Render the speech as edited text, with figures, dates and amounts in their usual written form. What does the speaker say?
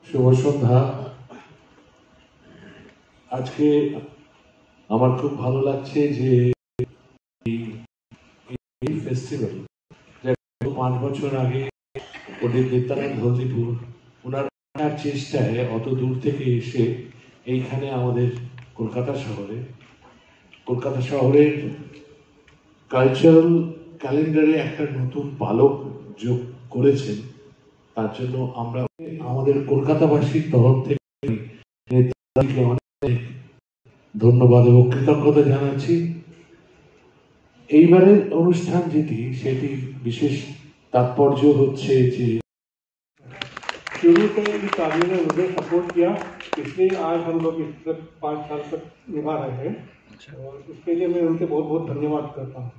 শুভ সন্ধ্যা। আজকে আমার খুব ভালো লাগছে যে এই ফেস্টিভ্যাল 5 বছর আগে পণ্ডিত নিত্যানন্দ হলদিপুর ওনার চেষ্টায় অত দূর থেকে এসে এইখানে আমাদের কলকাতা শহরের কালচারাল ক্যালেন্ডারে একটা নতুন পালক যোগ করেছেন। তার জন্য আমরা আমাদের কলকাতাবাসীর তরফ থেকে নেতাজিকে অনেক ধন্যবাদ এবং কৃতজ্ঞতা জানাচ্ছি। এইবারের অনুষ্ঠান সেটি বিশেষ तात्पर्य होच्छे जे शुरू से इस आदमी ने मुझे सपोर्ट किया, इसलिए आज हम लोग इस 5 साल तक निभा रहे हैं और उसके लिए मैं उनके बहुत बहुत धन्यवाद करता हूँ।